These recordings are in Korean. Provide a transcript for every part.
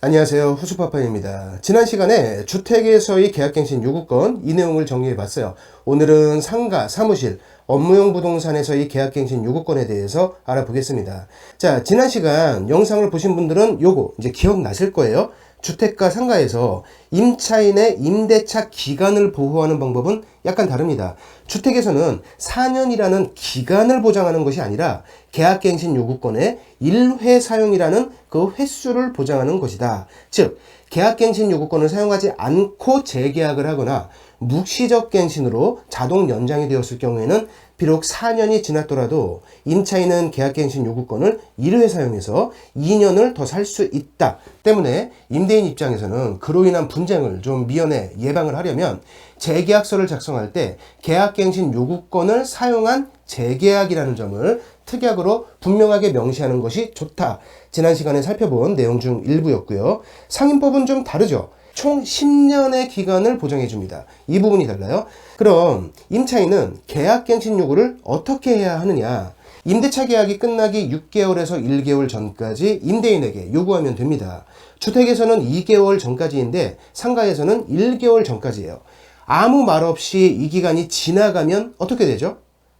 안녕하세요. 후수파파입니다. 지난 시간에 주택에서의 계약갱신 요구권 이 내용을 정리해 봤어요. 오늘은 상가, 사무실, 업무용 부동산에서의 계약갱신 요구권에 대해서 알아보겠습니다. 자, 지난 시간 영상을 보신 분들은 요거 이제 기억나실 거예요. 주택과 상가에서 임차인의 임대차 기간을 보호하는 방법은 약간 다릅니다. 주택에서는 4년이라는 기간을 보장하는 것이 아니라 계약갱신 요구권의 1회 사용이라는 그 횟수를 보장하는 것이다. 즉, 계약갱신 요구권을 사용하지 않고 재계약을 하거나 묵시적 갱신으로 자동 연장이 되었을 경우에는 비록 4년이 지났더라도 임차인은 계약갱신 요구권을 1회 사용해서 2년을 더 살 수 있다. 때문에 임대인 입장에서는 그로 인한 분쟁을 좀 미연에 예방을 하려면 재계약서를 작성할 때 계약갱신 요구권을 사용한 재계약이라는 점을 특약으로 분명하게 명시하는 것이 좋다. 지난 시간에 살펴본 내용 중 일부였고요. 상임법은 좀 다르죠. 총 10년의 기간을 보장해 줍니다. 이 부분이 달라요. 그럼 임차인은 계약갱신 요구를 어떻게 해야 하느냐? 임대차 계약이 끝나기 6개월에서 1개월 전까지 임대인에게 요구하면 됩니다. 주택에서는 2개월 전까지인데 상가에서는 1개월 전까지예요. 아무 말 없이 이 기간이 지나가면 어떻게 되죠?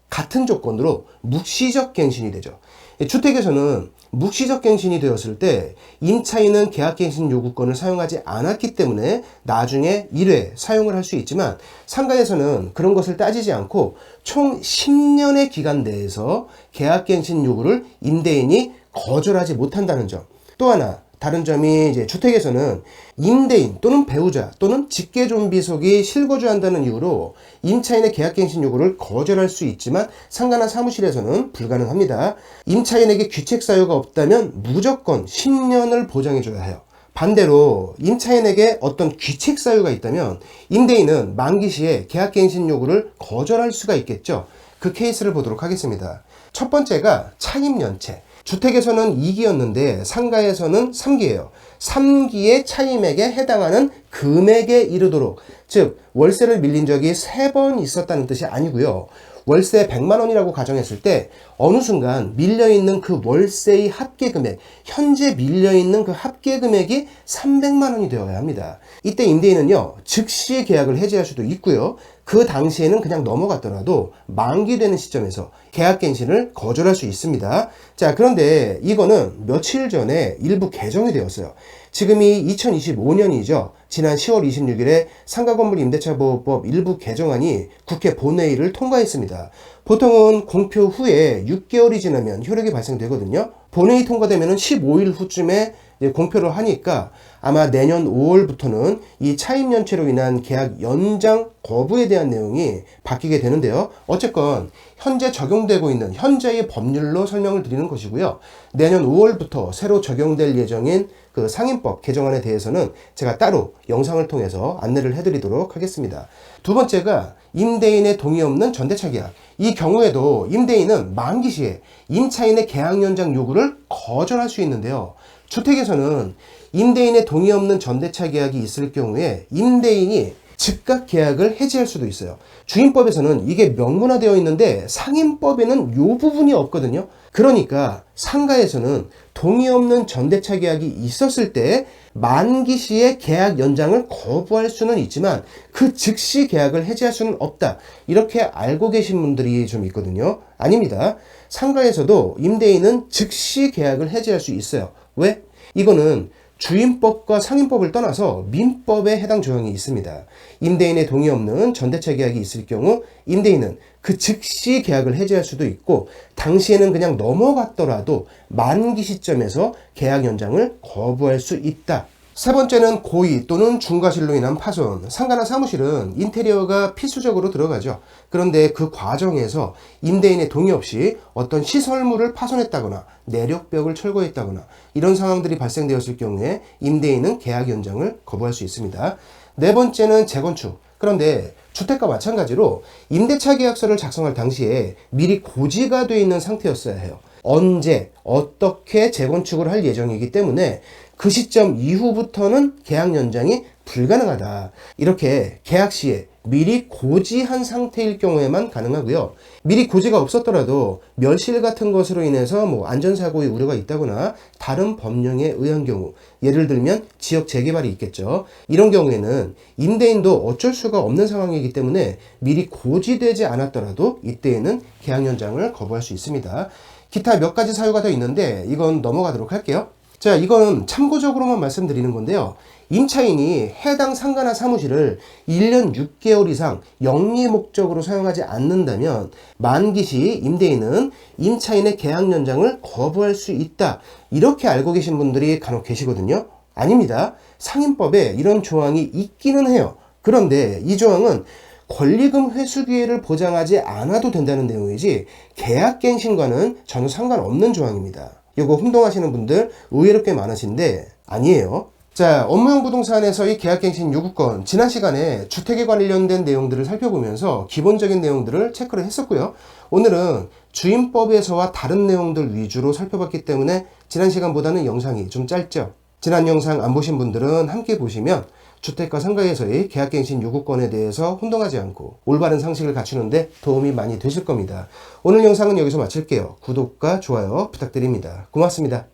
같은 조건으로 묵시적 갱신이 되죠. 주택에서는 묵시적 갱신이 되었을 때 임차인은 계약갱신 요구권을 사용하지 않았기 때문에 나중에 1회 사용을 할 수 있지만 상가에서는 그런 것을 따지지 않고 총 10년의 기간 내에서 계약갱신 요구를 임대인이 거절하지 못한다는 점. 또 하나 다른 점이 이제 주택에서는 임대인 또는 배우자 또는 직계존비속이 실거주한다는 이유로 임차인의 계약갱신 요구를 거절할 수 있지만 상가나 사무실에서는 불가능합니다. 임차인에게 귀책 사유가 없다면 무조건 10년을 보장해줘야 해요. 반대로 임차인에게 어떤 귀책 사유가 있다면 임대인은 만기 시에 계약갱신 요구를 거절할 수가 있겠죠. 그 케이스를 보도록 하겠습니다. 첫 번째가 차임연체. 주택에서는 2기였는데 상가에서는 3기예요. 3기의 차임액에 해당하는 금액에 이르도록, 즉 월세를 밀린 적이 3번 있었다는 뜻이 아니고요. 월세 100만 원이라고 가정했을 때 어느 순간 밀려있는 그 월세의 합계금액, 현재 밀려있는 그 합계금액이 300만 원이 되어야 합니다. 이때 임대인은요, 즉시 계약을 해지할 수도 있고요. 그 당시에는 그냥 넘어갔더라도 만기되는 시점에서 계약갱신을 거절할 수 있습니다. 자, 그런데 이거는 며칠 전에 일부 개정이 되었어요. 지금이 2025년이죠. 지난 10월 26일에 상가건물임대차보호법 일부 개정안이 국회 본회의를 통과했습니다. 보통은 공표 후에 6개월이 지나면 효력이 발생되거든요. 본회의 통과되면 15일 후쯤에 공표를 하니까 아마 내년 5월부터는 이 차임연체로 인한 계약 연장 거부에 대한 내용이 바뀌게 되는데요. 어쨌건 현재 적용되고 있는 현재의 법률로 설명을 드리는 것이고요. 내년 5월부터 새로 적용될 예정인 그 상임법 개정안에 대해서는 제가 따로 영상을 통해서 안내를 해드리도록 하겠습니다. 두 번째가 임대인의 동의 없는 전대차 계약. 이 경우에도 임대인은 만기 시에 임차인의 계약 연장 요구를 거절할 수 있는데요. 주택에서는 임대인의 동의 없는 전대차 계약이 있을 경우에 임대인이 즉각 계약을 해지할 수도 있어요. 주임법에서는 이게 명문화되어 있는데 상임법에는 이 부분이 없거든요. 그러니까 상가에서는 동의 없는 전대차 계약이 있었을 때 만기 시에 계약 연장을 거부할 수는 있지만 그 즉시 계약을 해지할 수는 없다. 이렇게 알고 계신 분들이 좀 있거든요. 아닙니다. 상가에서도 임대인은 즉시 계약을 해지할 수 있어요. 왜? 이거는 주임법과 상임법을 떠나서 민법에 해당 조항이 있습니다. 임대인의 동의 없는 전대차 계약이 있을 경우 임대인은 그 즉시 계약을 해지할 수도 있고 당시에는 그냥 넘어갔더라도 만기 시점에서 계약 연장을 거부할 수 있다. 세 번째는 고의 또는 중과실로 인한 파손. 상가나 사무실은 인테리어가 필수적으로 들어가죠. 그런데 그 과정에서 임대인의 동의 없이 어떤 시설물을 파손했다거나 내력벽을 철거했다거나 이런 상황들이 발생되었을 경우에 임대인은 계약 연장을 거부할 수 있습니다. 네 번째는 재건축. 그런데 주택과 마찬가지로 임대차 계약서를 작성할 당시에 미리 고지가 되어 있는 상태였어야 해요. 언제 어떻게 재건축을 할 예정이기 때문에 그 시점 이후부터는 계약 연장이 불가능하다. 이렇게 계약 시에 미리 고지한 상태일 경우에만 가능하고요. 미리 고지가 없었더라도 멸실 같은 것으로 인해서 안전사고의 우려가 있다거나 다른 법령에 의한 경우, 예를 들면 지역 재개발이 있겠죠. 이런 경우에는 임대인도 어쩔 수가 없는 상황이기 때문에 미리 고지되지 않았더라도 이때에는 계약 연장을 거부할 수 있습니다. 기타 몇 가지 사유가 더 있는데 이건 넘어가도록 할게요. 자, 이건 참고적으로만 말씀드리는 건데요. 임차인이 해당 상가나 사무실을 1년 6개월 이상 영리 목적으로 사용하지 않는다면 만기 시 임대인은 임차인의 계약 연장을 거부할 수 있다. 이렇게 알고 계신 분들이 간혹 계시거든요. 아닙니다. 상임법에 이런 조항이 있기는 해요. 그런데 이 조항은 권리금 회수 기회를 보장하지 않아도 된다는 내용이지 계약갱신과는 전혀 상관없는 조항입니다. 이거 혼동하시는 분들 의외로 꽤 많으신데 아니에요. 자, 업무용 부동산에서의 계약갱신 요구권, 지난 시간에 주택에 관련된 내용들을 살펴보면서 기본적인 내용들을 체크를 했었고요. 오늘은 주임법에서와 다른 내용들 위주로 살펴봤기 때문에 지난 시간보다는 영상이 좀 짧죠. 지난 영상 안 보신 분들은 함께 보시면 주택과 상가에서의 계약갱신 요구권에 대해서 혼동하지 않고 올바른 상식을 갖추는데 도움이 많이 되실 겁니다. 오늘 영상은 여기서 마칠게요. 구독과 좋아요 부탁드립니다. 고맙습니다.